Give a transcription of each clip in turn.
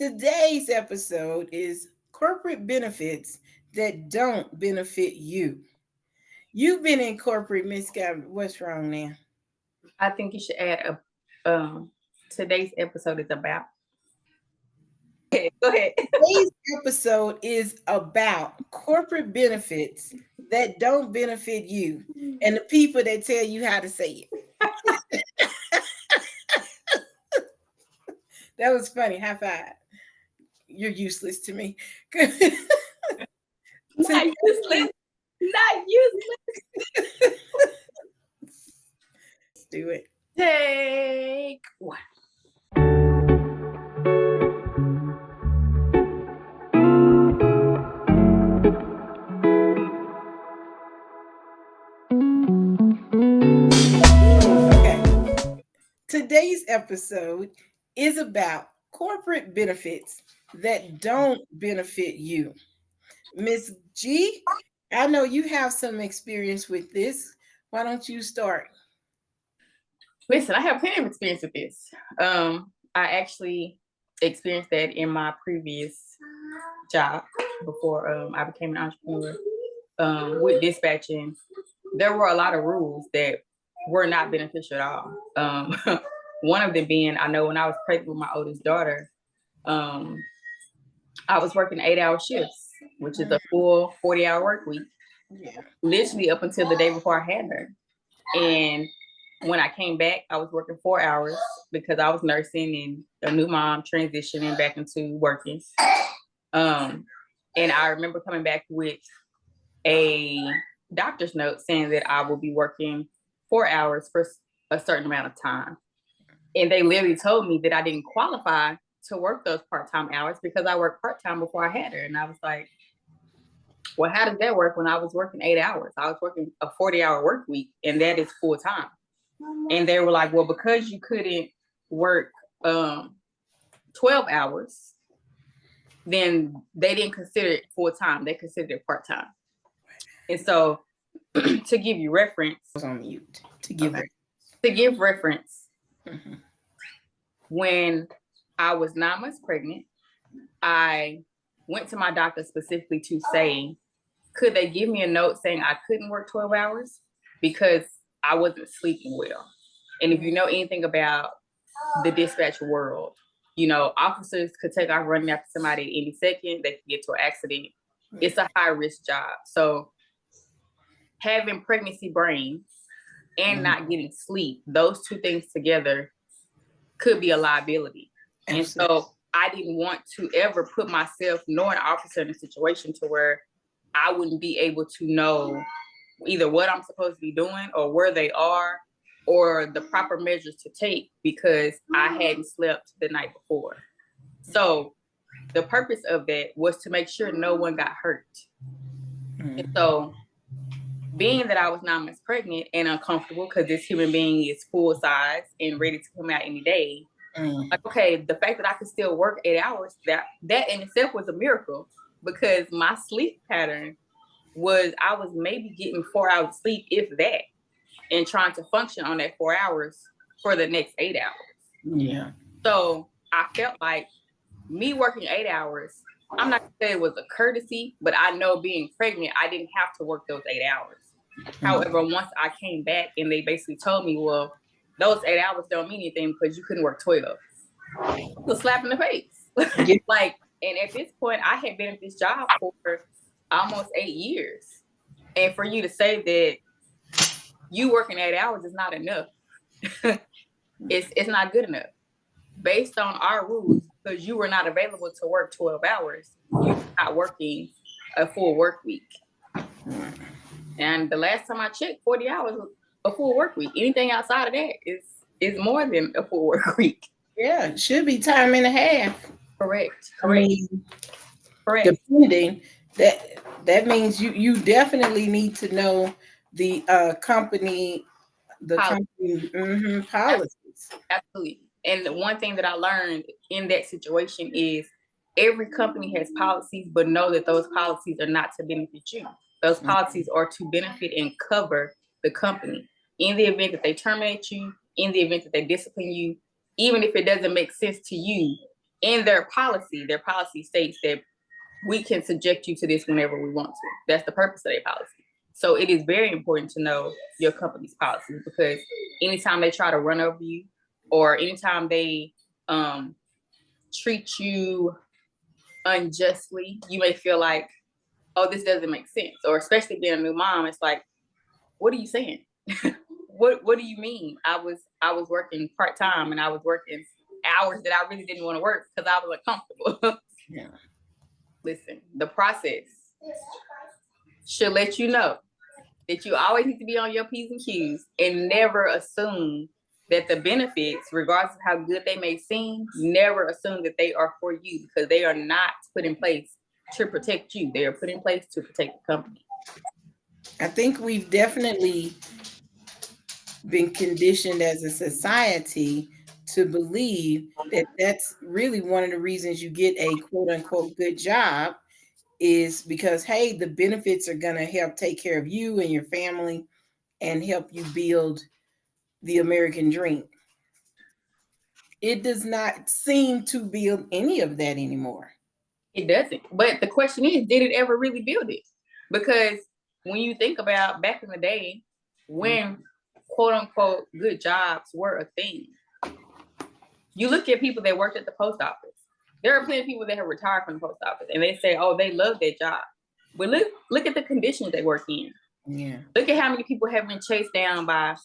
Today's episode is corporate benefits that don't benefit you. You've been in corporate, Miss Scott. What's wrong now? I think you should add today's episode is about. Okay, go ahead. Today's episode is about corporate benefits that don't benefit you and the people that tell you how to say it. That was funny. High five. You're useless to me. Not useless. Not useless. Let's do it. Take one. Okay. Today's episode is about corporate benefits that don't benefit you. Miss G, I know you have some experience with this. Why don't you start? Listen, I have plenty of experience with this. I actually experienced that in my previous job before I became an entrepreneur. With dispatching, there were a lot of rules that were not beneficial at all. One of them being, I know when I was pregnant with my oldest daughter, I was working 8-hour shifts, which is a full 40-hour work week, literally up until the day before I had her. And when I came back, I was working 4 hours because I was nursing and a new mom transitioning back into working. And I remember coming back with a doctor's note saying that I will be working 4 hours for a certain amount of time. And they literally told me that I didn't qualify to work those part-time hours because I worked part-time before I had her. And I was like, well, how does that work when I was working 8 hours? I was working a 40-hour work week, and that is full time. And they were like, well, because you couldn't work 12 hours, then they didn't consider it full time. They considered it part time. And so to give you reference, I was on mute. To give reference, when I was 9 months pregnant, I went to my doctor specifically to say, could they give me a note saying I couldn't work 12 hours because I wasn't sleeping well. And if you know anything about the dispatch world, you know, officers could take off running after somebody at any second. They could get to an accident. It's a high risk job. So having pregnancy brain and not getting sleep, those two things together could be a liability. And so I didn't want to ever put myself nor an officer in a situation to where I wouldn't be able to know either what I'm supposed to be doing or where they are or the proper measures to take because I hadn't slept the night before. So the purpose of that was to make sure no one got hurt. And so being that I was 9 months pregnant and uncomfortable because this human being is full size and ready to come out any day, like, okay, the fact that I could still work 8 hours, that in itself was a miracle because my sleep pattern was I was maybe getting 4 hours of sleep, if that, and trying to function on that 4 hours for the next 8 hours. Yeah. So I felt like me working 8 hours, I'm not gonna say it was a courtesy, but I know being pregnant, I didn't have to work those 8 hours. However, once I came back and they basically told me, well, those 8 hours don't mean anything because you couldn't work 12. It was a slap in the face. Like, and at this point, I had been at this job for almost 8 years. And for you to say that you working 8 hours is not enough. It's not good enough. Based on our rules, because you were not available to work 12 hours, you're not working a full work week. And the last time I checked, 40 hours was a full work week. Anything outside of that is more than a full work week. Yeah, it should be time and a half. Correct. Correct. Depending, that means you definitely need to know the company policies. Absolutely. And the one thing that I learned in that situation is every company has policies, but know that those policies are not to benefit you. Those policies are to benefit and cover the company. In the event that they terminate you, in the event that they discipline you, even if it doesn't make sense to you, in their policy states that we can subject you to this whenever we want to. That's the purpose of their policy. So it is very important to know your company's policy, because anytime they try to run over you, or anytime they treat you unjustly, you may feel like, oh, this doesn't make sense. Or especially being a new mom, it's like, what are you saying? What do you mean? I was working part-time, and I was working hours that I really didn't want to work because I was uncomfortable. Yeah. Listen, the process should let you know that you always need to be on your P's and Q's, and never assume that the benefits, regardless of how good they may seem, never assume that they are for you, because they are not put in place to protect you. They are put in place to protect the company. I think we've definitely been conditioned as a society to believe that that's really one of the reasons you get a quote unquote good job, is because, hey, the benefits are going to help take care of you and your family and help you build the American dream. It does not seem to build any of that anymore. It doesn't. But the question is, did it ever really build it? Because when you think about back in the day, when quote unquote good jobs were a thing, you look at people that worked at the post office. There are plenty of people that have retired from the post office, and they say, oh, they love their job. But look at the conditions they work in. Yeah. Look at how many people have been chased down by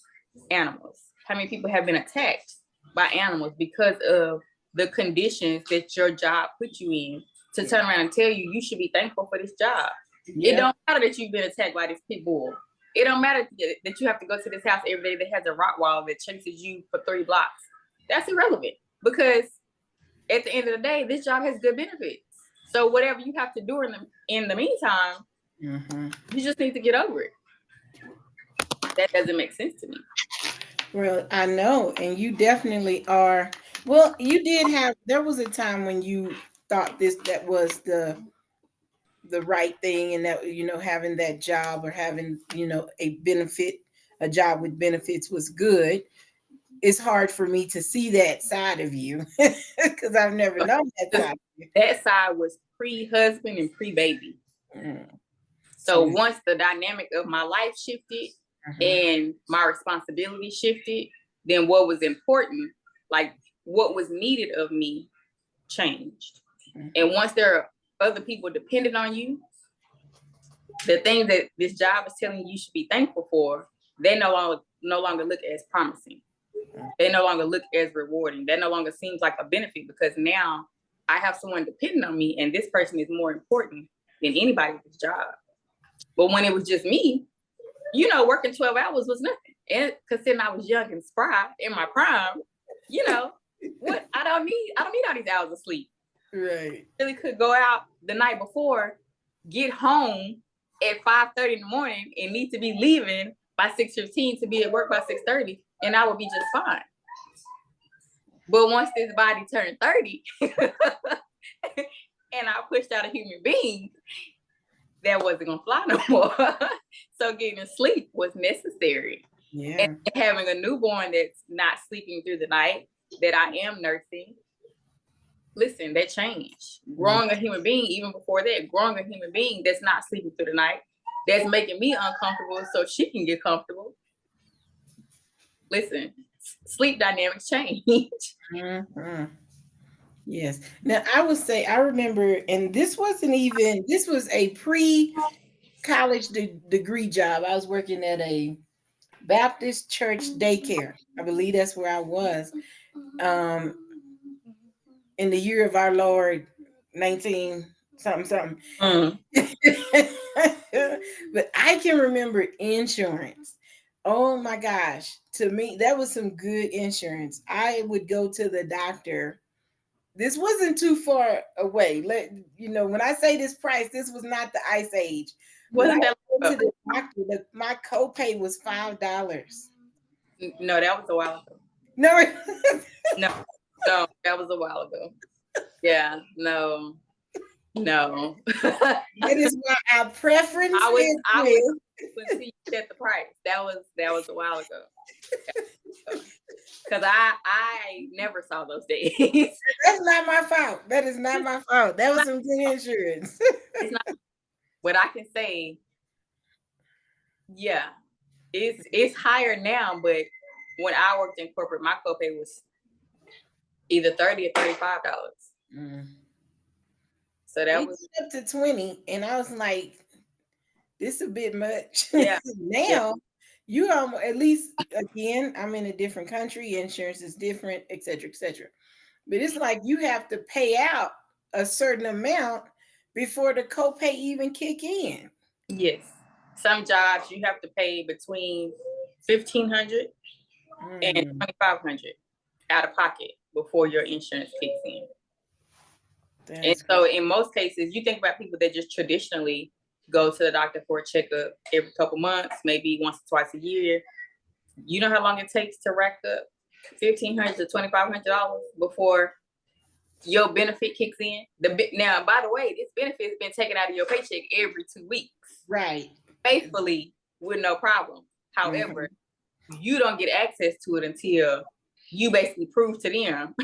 animals. How many people have been attacked by animals because of the conditions that your job put you in, to turn around and tell you you should be thankful for this job. Yeah. It don't matter that you've been attacked by this pit bull. It don't matter that you have to go to this house every day that has a Rottweiler that chases you for 3 blocks. That's irrelevant, because at the end of the day, this job has good benefits. So whatever you have to do in the meantime, you just need to get over it. That doesn't make sense to me. Well, I know, and you definitely are. Well, you did have. There was a time when you thought that was the right thing, and that, having that job, or having, a job with benefits was good. It's hard for me to see that side of you because I've never known that side of you. That side was pre-husband and pre-baby. So once the dynamic of my life shifted and my responsibility shifted, then what was important, like what was needed of me, changed. And once there are other people dependent on you, the things that this job is telling you should be thankful for, they no longer look as promising. They no longer look as rewarding. That no longer seems like a benefit, because now I have someone dependent on me, and this person is more important than anybody's job. But when it was just me, working 12 hours was nothing. And considering I was young and spry in my prime, what I don't need all these hours of sleep. Right. Really could go out the night before, get home at 5:30 in the morning, and need to be leaving by 6:15 to be at work by 6:30, and I would be just fine. But once this body turned 30 and I pushed out a human being, that wasn't gonna fly no more. So getting sleep was necessary. Yeah. And having a newborn that's not sleeping through the night, that I am nursing, listen, that changed. Growing a human being, even before that, growing a human being that's not sleeping through the night, that's making me uncomfortable so she can get comfortable. Listen, sleep dynamics change. Yes. Now, I would say, I remember, and this was a pre-college degree job. I was working at a Baptist church daycare. I believe that's where I was. In the year of our Lord, 19 something. But I can remember insurance. Oh my gosh. To me, that was some good insurance. I would go to the doctor. This wasn't too far away. When I say this price, this was not the Ice Age. Wasn't that to the doctor? My copay was $5. No, that was a while ago. No, that was a while ago. Yeah, no. That is why our preference I was until you set the price. That was a while ago. Because I never saw those days. That's not my fault. That is not my fault. That was some good insurance. It's not what I can say. Yeah, it's higher now, but when I worked in corporate, my copay was either $30 or $35. Mm. So that It was went up to 20, and I was like, this a bit much. yeah. Now you at least, again, I'm in a different country, insurance is different, etc., etc. But it's like you have to pay out a certain amount before the copay even kick in. Yes. Some jobs you have to pay between $1,500 and Mm, $2,500 out of pocket before your insurance kicks in. And that's so in most cases, you think about people that just traditionally go to the doctor for a checkup every couple months, maybe once or twice a year. You know how long it takes to rack up $1,500 to $2,500 before your benefit kicks in. Now, by the way, this benefit has been taken out of your paycheck every 2 weeks, right. faithfully, with no problem. However, you don't get access to it until you basically prove to them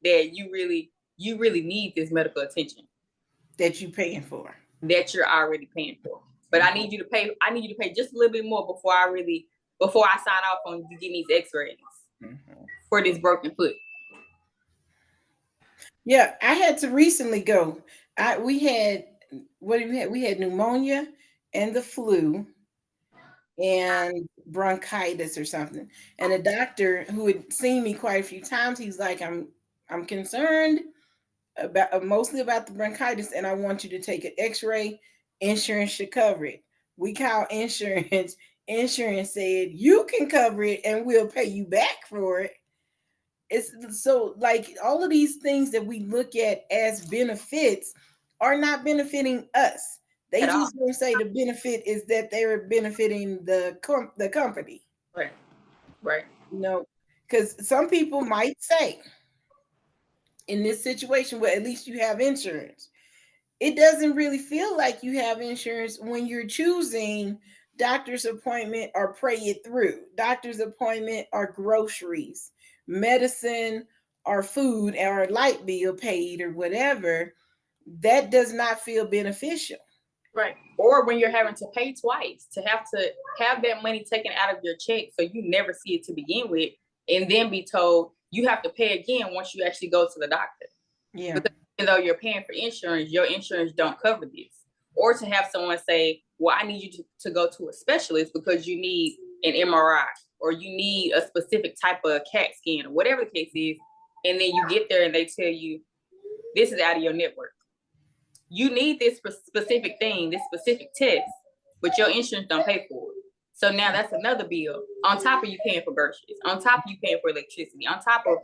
that you really need this medical attention That you paying for. that you're already paying for. But I need you to pay just a little bit more before I sign off on you getting these x-rays for this broken foot. Yeah, I had to recently go. We had, what did we have? We had pneumonia and the flu and bronchitis or something. And a doctor who had seen me quite a few times, he's like, I'm concerned about mostly about the bronchitis, and I want you to take an X-ray. Insurance should cover it. We call insurance. Insurance said you can cover it, and we'll pay you back for it. It's so like all of these things that we look at as benefits are not benefiting us. They At all. just don't say the benefit is that they're benefiting the company. Right. Right. You know, because some people might say in this situation, well, at least you have insurance. It doesn't really feel like you have insurance when you're choosing doctor's appointment or pray it through. Doctor's appointment or groceries, medicine or food or light bill paid or whatever. That does not feel beneficial. Right. Or when you're having to pay twice, to have that money taken out of your check so you never see it to begin with, and then be told you have to pay again once you actually go to the doctor. Yeah. Because even though you're paying for insurance, your insurance don't cover this. Or to have someone say, well, I need you to go to a specialist because you need an MRI or you need a specific type of CAT scan or whatever the case is. And then you get there and they tell you, this is out of your network. You need this specific thing, this specific test, but your insurance don't pay for it. So now that's another bill on top of you paying for groceries, on top of you paying for electricity, on top of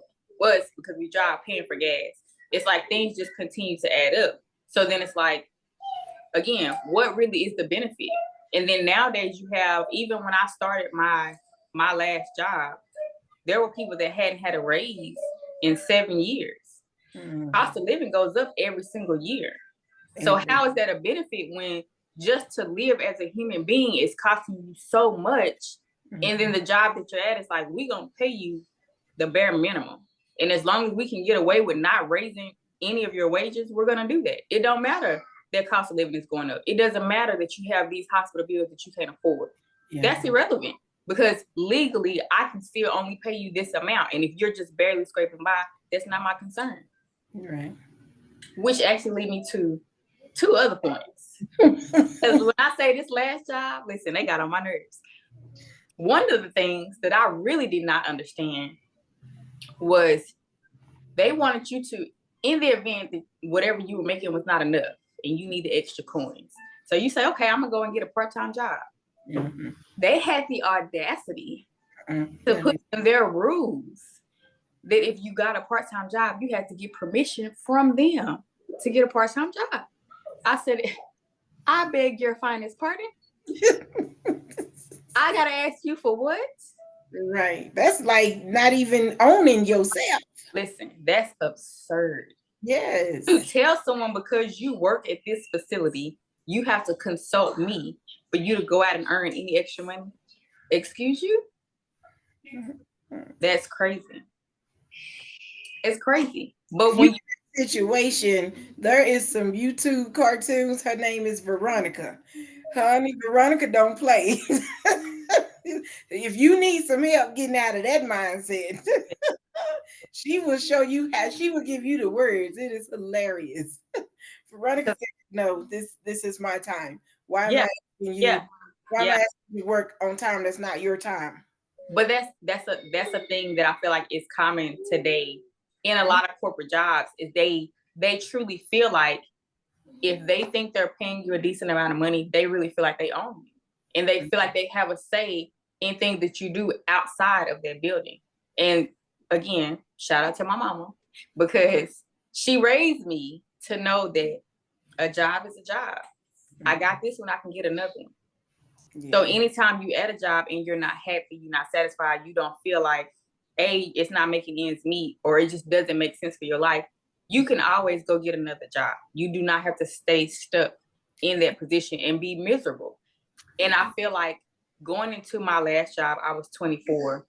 us, because we drive, paying for gas. It's like things just continue to add up. So then it's like, again, what really is the benefit? And then nowadays you have, even when I started my last job, there were people that hadn't had a raise in 7 years. Cost of living goes up every single year. So how is that a benefit when just to live as a human being is costing you so much? And then the job that you're at is like, we're going to pay you the bare minimum. And as long as we can get away with not raising any of your wages, we're going to do that. It don't matter that cost of living is going up. It doesn't matter that you have these hospital bills that you can't afford. Yeah. That's irrelevant because legally I can still only pay you this amount. And if you're just barely scraping by, that's not my concern. Right. Which actually lead me to 2 other points. Because when I say this last job, listen, they got on my nerves. One of the things that I really did not understand was they wanted you to, in the event that whatever you were making was not enough and you needed extra coins. So you say, okay, I'm going to go and get a part-time job. Mm-hmm. They had the audacity to put in their rules that if you got a part-time job, you had to get permission from them to get a part-time job. I said, I beg your finest pardon? I got to ask you for what? Right. That's like not even owning yourself. Listen, that's absurd. Yes. To tell someone because you work at this facility, you have to consult me for you to go out and earn any extra money. Excuse you? That's crazy. It's crazy. But when situation, there is some YouTube cartoons. Her name is Veronica. Honey, Veronica don't play. If you need some help getting out of that mindset, she will show you how. She will give you the words. It is hilarious. Veronica said, "No, this is my time. Why am yeah, I asking you? yeah, Why am I yeah. asking you to work on time that's not your time?" But that's a thing that I feel like is common today in a lot of corporate jobs. Is they truly feel like if they think they're paying you a decent amount of money, they really feel like they own you, and they feel like they have a say in things that you do outside of their building. And again, shout out to my mama, because she raised me to know that a job is a job. I got this one, I can get another one. So Yeah. anytime you at a job and you're not happy, you're not satisfied, you don't feel like, A, it's not making ends meet, or it just doesn't make sense for your life, you can always go get another job. You do not have to stay stuck in that position and be miserable. And I feel like going into my last job, I was 24.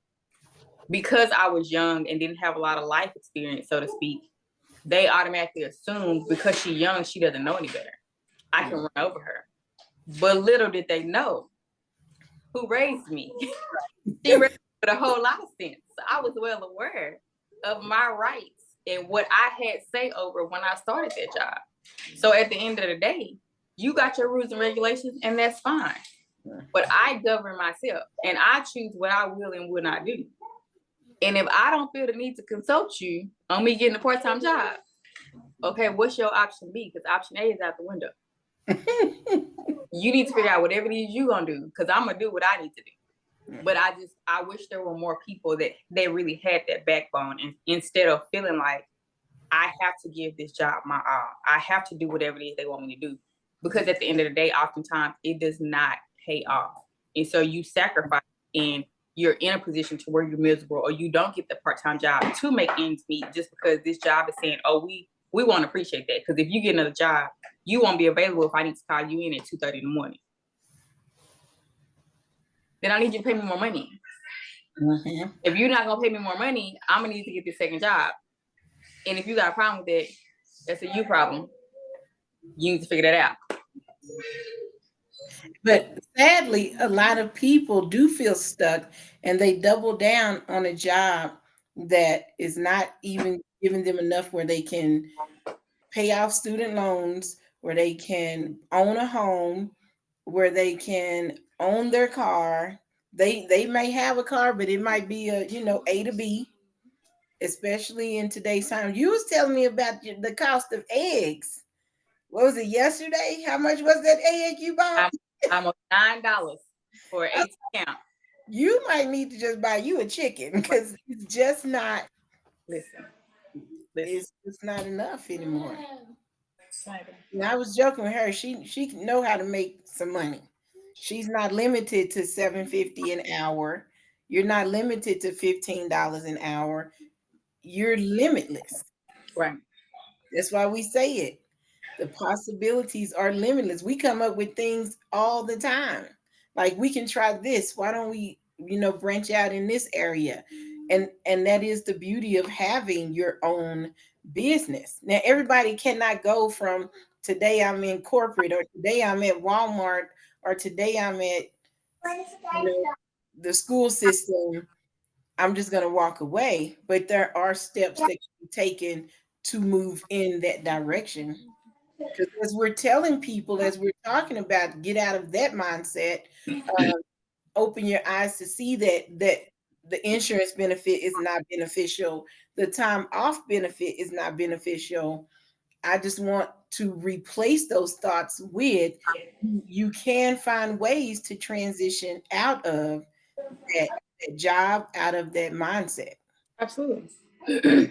Because I was young and didn't have a lot of life experience, so to speak, they automatically assumed because she's young, she doesn't know any better. I can run over her. But little did they know who raised me. She raised me with a whole lot of sense. So I was well aware of my rights and what I had say over when I started that job. So at the end of the day, you got your rules and regulations, and that's fine. But I govern myself, and I choose what I will and will not do. And if I don't feel the need to consult you on me getting a part-time job, okay, what's your option B? Because option A is out the window. You need to figure out whatever it is you're gonna do, because I'm gonna do what I need to do. But I wish there were more people that they really had that backbone, and instead of feeling like I have to give this job my all, I have to do whatever it is they want me to do, because at the end of the day, oftentimes it does not pay off, and so you sacrifice, and you're in a position to where you're miserable, or you don't get the part-time job to make ends meet, just because this job is saying, oh, we won't appreciate that, because if you get another job, you won't be available if I need to call you in at 2:30 in the morning. Then I need you to pay me more money. Mm-hmm. If you're not gonna pay me more money, I'm gonna need to get this second job. And if you got a problem with it, that's a you problem. You need to figure that out. But sadly, a lot of people do feel stuck and they double down on a job that is not even giving them enough where they can pay off student loans, where they can own a home, where they can own their car. They may have a car, but it might be a, A to B, especially in today's time. You was telling me about the cost of eggs. What was it yesterday? How much was that egg you bought? Almost $9 for an 8 count. You might need to just buy you a chicken, because it's just not. Listen. It's not enough anymore. And I was joking with her. She know how to make some money. She's not limited to $7.50 an hour. You're not limited to $15 an hour. You're limitless. Right. That's why we say it. The possibilities are limitless. We come up with things all the time. Like, we can try this. Why don't we, branch out in this area? And that is the beauty of having your own business. Now, everybody cannot go from today I'm in corporate, or today I'm at Walmart, or today I'm at the school system. I'm just going to walk away. But there are steps that can be taken to move in that direction. Because as we're telling people, as we're talking about, get out of that mindset, open your eyes to see that the insurance benefit is not beneficial, the time off benefit is not beneficial. I just want to replace those thoughts with, you can find ways to transition out of that job, out of that mindset. Absolutely.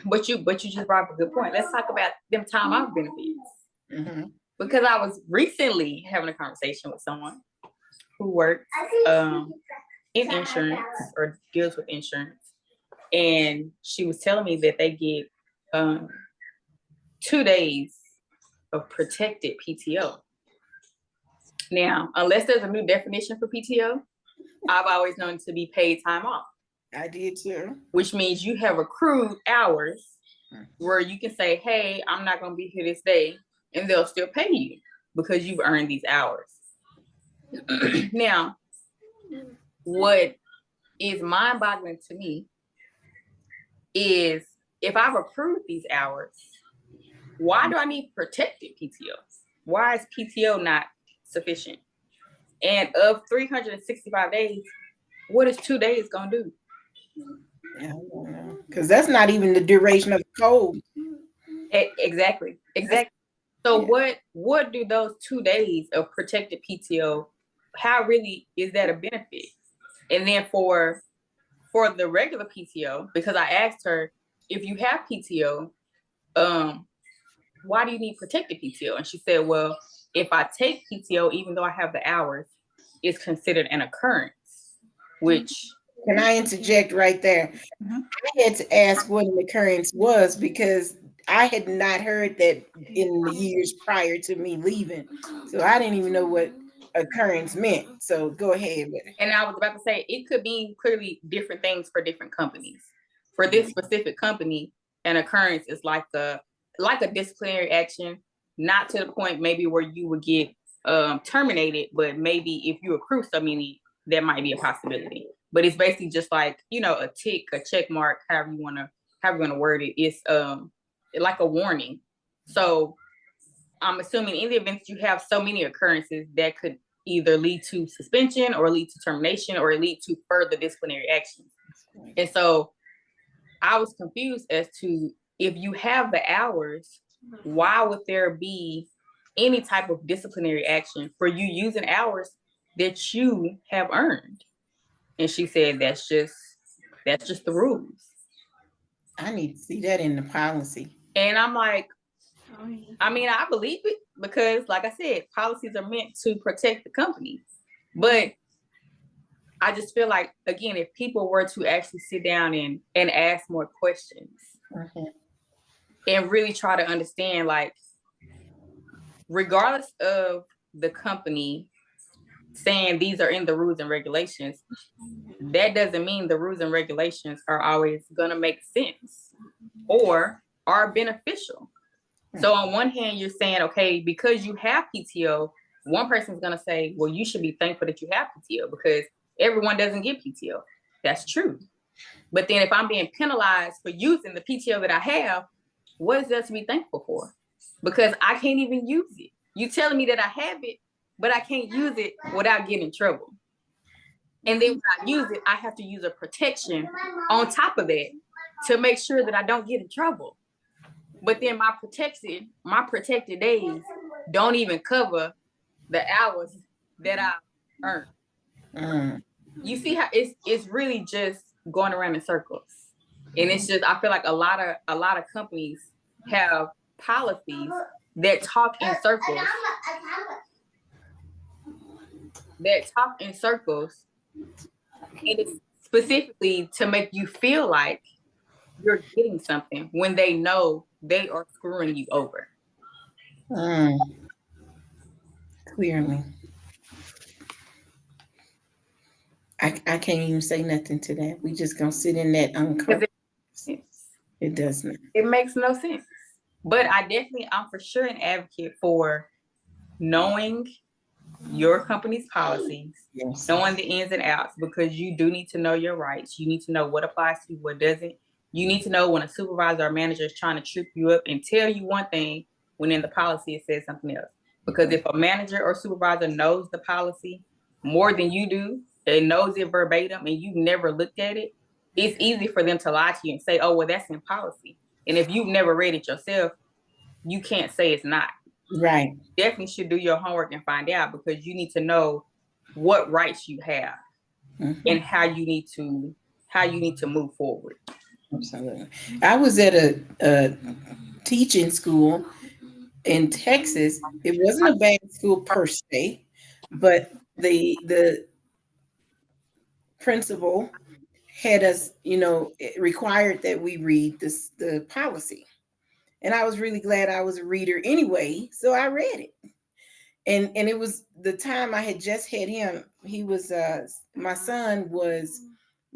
But you just brought up a good point. Let's talk about them time off benefits. Mm-hmm. Because I was recently having a conversation with someone who works in insurance, or deals with insurance, and she was telling me that they get 2 days of protected PTO. Now, unless there's a new definition for PTO, I've always known it to be paid time off. I did too. which means you have accrued hours where you can say, hey, I'm not going to be here this day, and they'll still pay you because you've earned these hours. Now, what is mind boggling to me is if I've accrued these hours, why do I need protected PTO? Why is PTO not sufficient? And of 365 days, what is 2 days going to do? Yeah, because that's not even the duration of the cold. Exactly. Exactly. So what do those 2 days of protected PTO, how really is that a benefit? And then for the regular PTO, because I asked her, if you have PTO, why do you need protected PTO? And she said, well, if I take PTO, even though I have the hours, it's considered an occurrence, which. Can I interject right there? Mhm. I had to ask what an occurrence was because I had not heard that in the years prior to me leaving. So I didn't even know what occurrence meant. So go ahead with it. And I was about to say, it could mean clearly different things for different companies. For this specific company, an occurrence is like a disciplinary action, not to the point maybe where you would get terminated, but maybe if you accrue so many, that might be a possibility. But it's basically just like, a tick, a check mark, however you wanna word it. It's like a warning. So I'm assuming in the event that you have so many occurrences that could either lead to suspension or lead to termination or lead to further disciplinary action. And so I was confused as to, if you have the hours, why would there be any type of disciplinary action for you using hours that you have earned? And she said that's just the rules. I need to see that in the policy. And I'm like, I mean, I believe it because, like I said, policies are meant to protect the company. But I just feel like, again, if people were to actually sit down and ask more questions and really try to understand, like, regardless of the company saying these are in the rules and regulations, that doesn't mean the rules and regulations are always going to make sense or are beneficial. So on one hand, you're saying, okay, because you have PTO, one person's going to say, well, you should be thankful that you have PTO because everyone doesn't get PTO. That's true. But then if I'm being penalized for using the PTO that I have, what is there to be thankful for? Because I can't even use it. You telling me that I have it, but I can't use it without getting in trouble. And then when I use it, I have to use a protection on top of that to make sure that I don't get in trouble. But then my protected days don't even cover the hours that I earn. You see how it's really just going around in circles. And it's just, I feel like a lot of companies have policies that talk in circles. And it's specifically to make you feel like you're getting something when they know they are screwing you over. Clearly. I can't even say nothing to that. We just gonna sit in that uncomfortable. It does not. It makes no sense. But I'm for sure an advocate for knowing your company's policies, Yes. knowing the ins and outs, because you do need to know your rights. You need to know what applies to you, what doesn't. You need to know when a supervisor or manager is trying to trip you up and tell you one thing when in the policy it says something else. Because if a manager or supervisor knows the policy more than you do, and knows it verbatim, and you've never looked at it, it's easy for them to lie to you and say, oh, well, that's in policy. And if you've never read it yourself, you can't say it's not. Right. Definitely should do your homework and find out, because you need to know what rights you have and how you need to move forward. Absolutely. I was at a teaching school in Texas. It wasn't a bad school per se, but the principal had us, it required that we read the policy. And I was really glad I was a reader anyway, so I read it. And it was the time I had just had him. He was my son was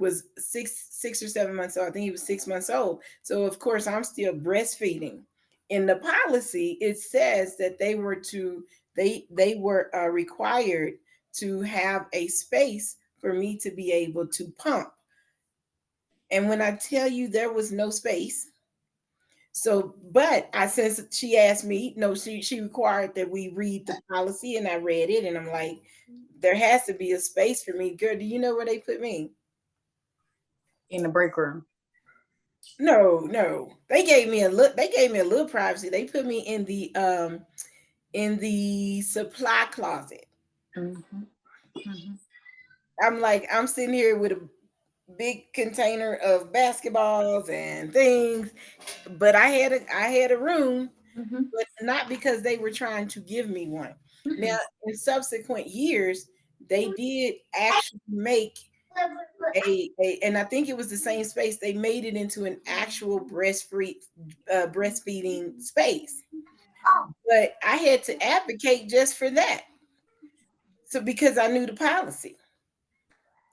was 6 or 7 months old. I think he was 6 months old. So of course I'm still breastfeeding. In the policy, it says that they were required to have a space for me to be able to pump. And when I tell you there was no space, so, but I since she asked me, no, she required that we read the policy, and I read it, and I'm like, there has to be a space for me, girl. Do you know where they put me? In the break room. No, no. They gave me a look. They gave me a little privacy. They put me in the supply closet. Mm-hmm. Mm-hmm. I'm like, I'm sitting here with a big container of basketballs and things, but I had a room, Mm-hmm. but not because they were trying to give me one. Now, Mm-hmm. in subsequent years, they did actually make and I think it was the same space. They made it into an actual breastfeeding space, but I had to advocate just for that. So because I knew the policy.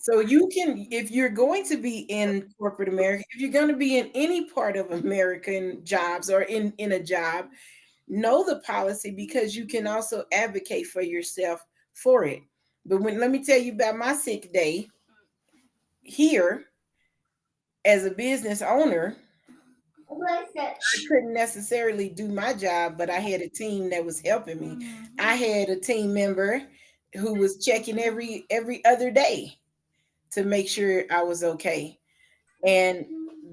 So you can, if you're going to be in corporate America, if you're going to be in any part of American jobs or in a job, know the policy because you can also advocate for yourself for it. But when let me tell you about my sick day here as a business owner, I couldn't necessarily do my job, but I had a team that was helping me. I had a team member who was checking every other day to make sure I was okay. And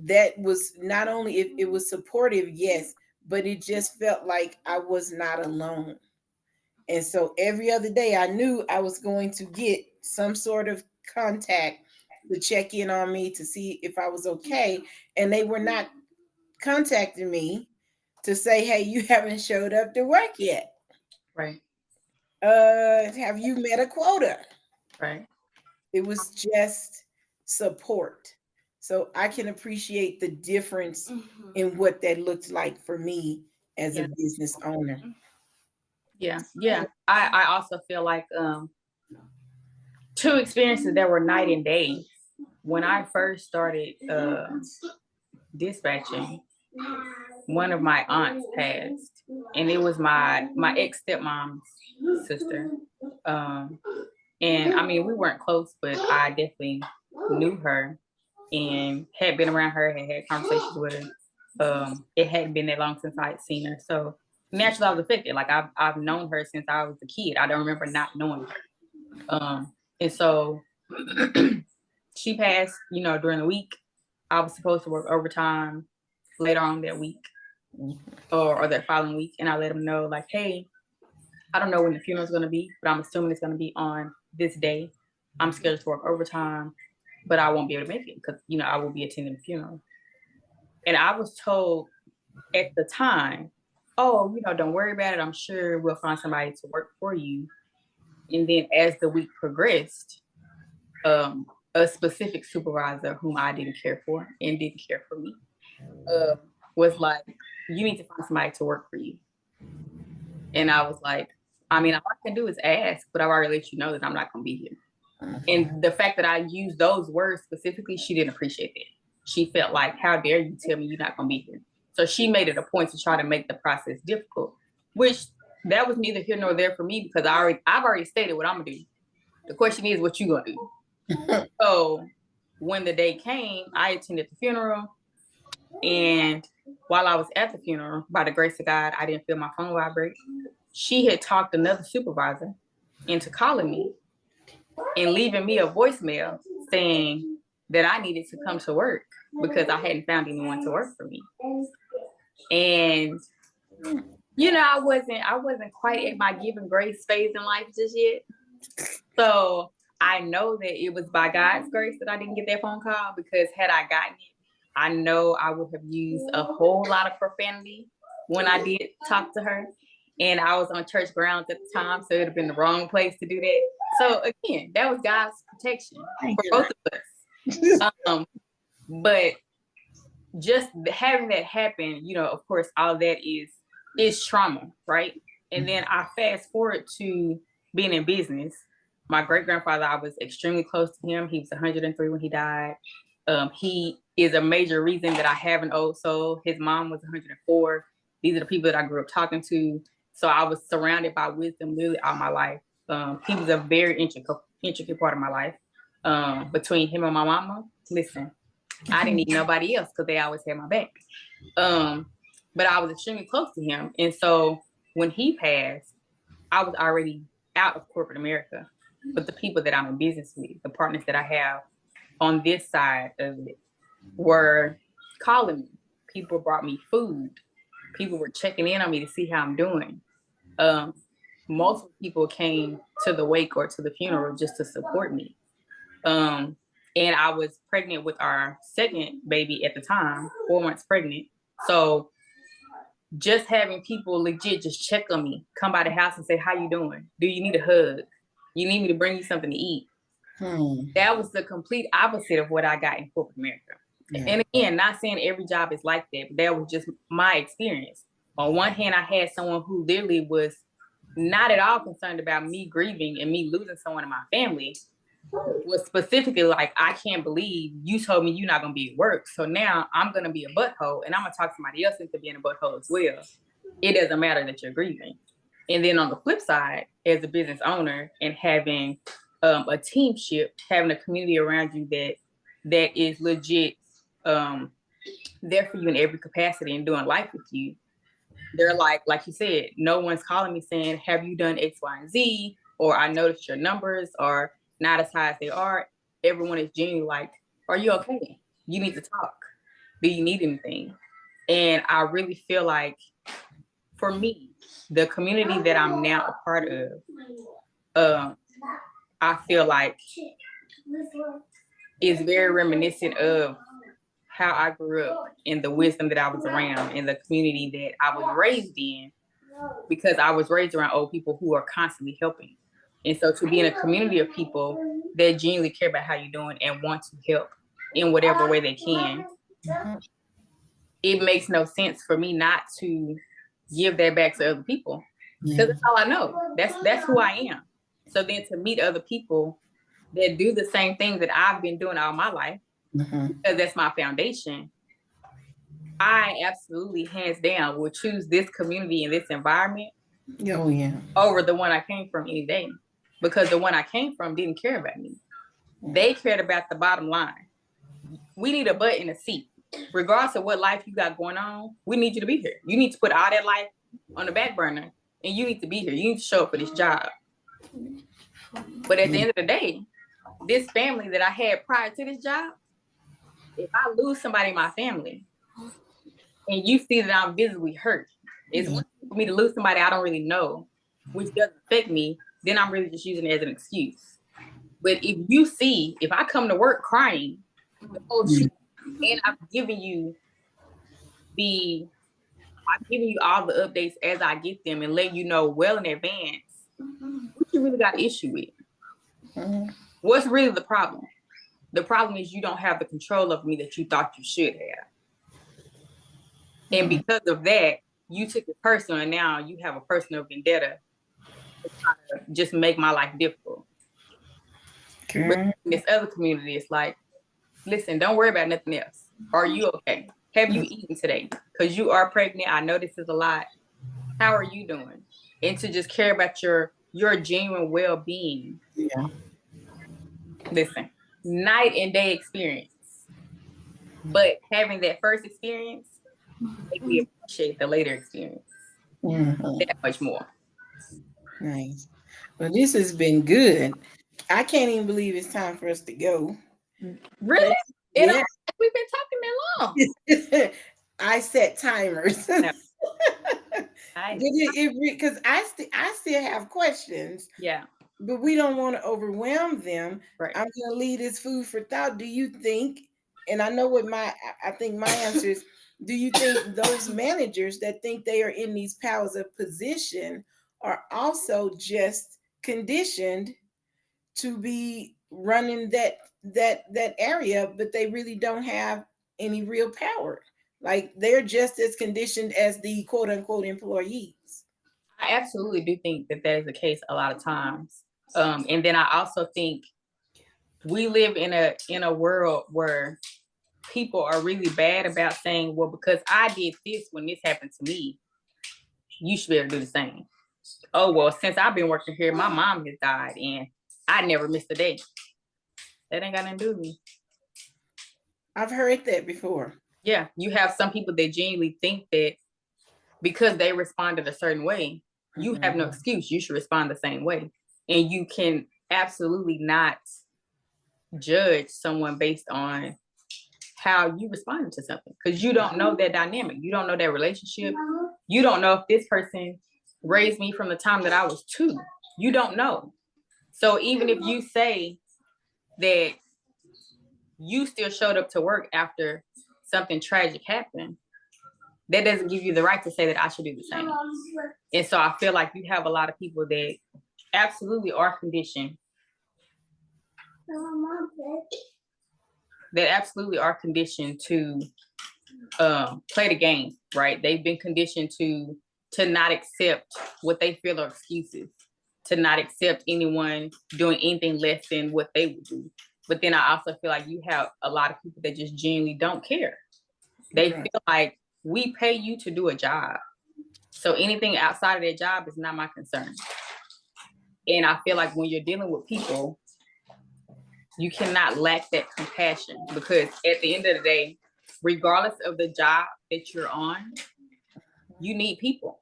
that was not only it was supportive, yes, but it just felt like I was not alone. And so every other day I knew I was going to get some sort of contact to check in on me to see if I was okay. And they were not contacting me to say, hey, you haven't showed up to work yet. Right. Have you met a quota? Right. It was just support. So I can appreciate the difference in what that looked like for me as a Yeah. business owner. Yeah. Yeah. I also feel like two experiences that were night and day. When I first started dispatching, one of my aunts passed, and it was my ex stepmom's sister. Um, and I mean, we weren't close, but I definitely knew her and had been around her, had conversations with her. It hadn't been that long since I had seen her, so naturally I was affected. Like I've known her since I was a kid. I don't remember not knowing her. And so she passed, during the week. I was supposed to work overtime later on that week or that following week. And I let them know, like, hey, I don't know when the funeral's going to be, but I'm assuming it's going to be on this day. I'm scheduled to work overtime, but I won't be able to make it because, I will be attending the funeral. And I was told at the time, oh, don't worry about it. I'm sure we'll find somebody to work for you. And then as the week progressed, a specific supervisor whom I didn't care for and didn't care for me was like, you need to find somebody to work for you. And I was like, I mean, all I can do is ask, but I've already let you know that I'm not going to be here. And the fact that I used those words specifically, she didn't appreciate that. She felt like, how dare you tell me you're not going to be here? So she made it a point to try to make the process difficult, which that was neither here nor there for me because I've already stated what I'm going to do. The question is, what you going to do? So when the day came, I attended the funeral. And while I was at the funeral, by the grace of God, I didn't feel my phone vibrate. She had talked another supervisor into calling me and leaving me a voicemail saying that I needed to come to work because I hadn't found anyone to work for me. And I wasn't quite at my giving grace phase in life just yet. So I know that it was by God's grace that I didn't get that phone call because had I gotten it, I know I would have used a whole lot of profanity when I did talk to her. And I was on church grounds at the time, so it would have been the wrong place to do that. So again, that was God's protection for both of us. But just having that happen, of course, all of that is trauma, right? And then I fast forward to being in business. My great-grandfather, I was extremely close to him. He was 103 when he died. He is a major reason that I have an old soul. His mom was 104. These are the people that I grew up talking to. So I was surrounded by wisdom literally all my life. He was a very intricate part of my life. Between him and my mama, listen, I didn't need nobody else because they always had my back. But I was extremely close to him. And so when he passed, I was already out of corporate America. But the people that I'm in business with, the partners that I have on this side of it, were calling me. People brought me food. People were checking in on me to see how I'm doing. Multiple people came to the wake or to the funeral just to support me. And I was pregnant with our second baby at the time, 4 months pregnant. So just having people legit just check on me, come by the house and say, how you doing? Do you need a hug? You need me to bring you something to eat? That was the complete opposite of what I got in corporate America. Yeah. And again, not saying every job is like that, but that was just my experience. On one hand, I had someone who literally was not at all concerned about me grieving and me losing someone in my family. Was specifically like, I can't believe you told me you're not going to be at work. So now I'm going to be a butthole and I'm going to talk somebody else into being a butthole as well. It doesn't matter that you're grieving. And then on the flip side, as a business owner and having a teamship, having a community around you that is legit there for you in every capacity and doing life with you. They're like you said, no one's calling me saying, have you done X, Y, and Z? Or I noticed your numbers are not as high as they are. Everyone is genuinely like, are you okay? You need to talk. Do you need anything? And I really feel like, for me, the community that I'm now a part of, I feel like is very reminiscent of how I grew up and the wisdom that I was around and the community that I was raised in, because I was raised around old people who are constantly helping. And so to be in a community of people that genuinely care about how you're doing and want to help in whatever way they can, it makes no sense for me not to give that back to other people. Because that's all I know. That's who I am. So then to meet other people that do the same thing that I've been doing all my life, because that's my foundation, I absolutely, hands down, will choose this community and this environment over the one I came from any day. Because the one I came from didn't care about me. They cared about the bottom line. We need a butt in a seat. Regardless of what life you got going on, we need you to be here. You need to put all that life on the back burner and you need to be here. You need to show up for this job. But at the end of the day, this family that I had prior to this job, if I lose somebody in my family and you see that I'm visibly hurt, it's one thing for me to lose somebody I don't really know, which doesn't affect me, then I'm really just using it as an excuse. But if I come to work crying the whole shift, and I'm giving you all the updates as I get them and let you know well in advance, what you really got an issue with? What's really the problem? The problem is you don't have the control of me that you thought you should have. And because of that, you took it personal, and now you have a personal vendetta to try to just make my life difficult. But in this other community, it's like, listen, don't worry about nothing else. Are you okay? Have you eaten today? Because you are pregnant. I know this is a lot. How are you doing? And to just care about your genuine well-being. Yeah. Listen, night and day experience. But having that first experience make me appreciate the later experience that much more. Nice. Well, this has been good. I can't even believe it's time for us to go. Really? Yeah. We've been talking that long. I set timers. No. Because I still have questions. Yeah. But we don't want to overwhelm them. Right. I'm going to leave this food for thought. Do you think, and I know what I think my answer is, do you think those managers that think they are in these powers of position are also just conditioned to be running that area, but they really don't have any real power? Like they're just as conditioned as the quote unquote employees. I absolutely do think that is the case a lot of times. And then I also think we live in a world where people are really bad about saying, well, because I did this when this happened to me, you should be able to do the same. Oh, well, since I've been working here, my mom has died and I never missed a day. That ain't got nothing to do with me. I've heard that before. Yeah, you have some people that genuinely think that because they responded a certain way, you have no excuse. You should respond the same way. And you can absolutely not judge someone based on how you responded to something, because you don't know that dynamic. You don't know that relationship. You don't know if this person raised me from the time that I was 2. You don't know. So even if you say that you still showed up to work after something tragic happened, that doesn't give you the right to say that I should do the same. And so I feel like you have a lot of people that absolutely are conditioned, to play the game, right? They've been conditioned to not accept what they feel are excuses, to not accept anyone doing anything less than what they would do. But then I also feel like you have a lot of people that just genuinely don't care. They feel like, we pay you to do a job, so anything outside of their job is not my concern. And I feel like when you're dealing with people, you cannot lack that compassion, because at the end of the day, regardless of the job that you're on, you need people.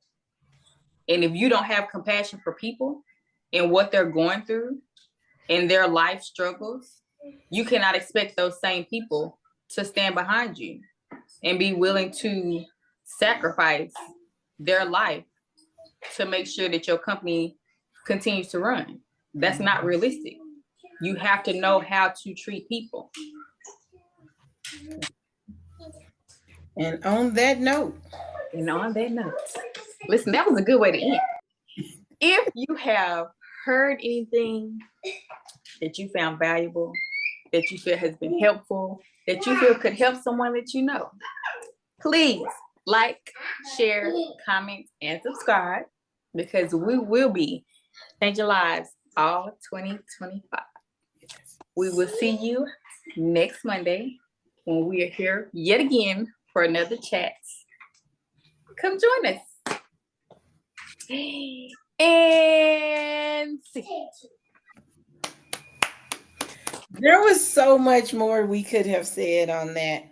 And if you don't have compassion for people and what they're going through and their life struggles, you cannot expect those same people to stand behind you and be willing to sacrifice their life to make sure that your company continues to run. That's not realistic. You have to know how to treat people. And on that note, listen, that was a good way to end. If you have heard anything that you found valuable, that you feel has been helpful, that you feel could help someone that you know, please like, share, comment, and subscribe, because we will be changing lives all 2025. We will see you next Monday when we are here yet again for another chat. Come join us. And see. There was so much more we could have said on that.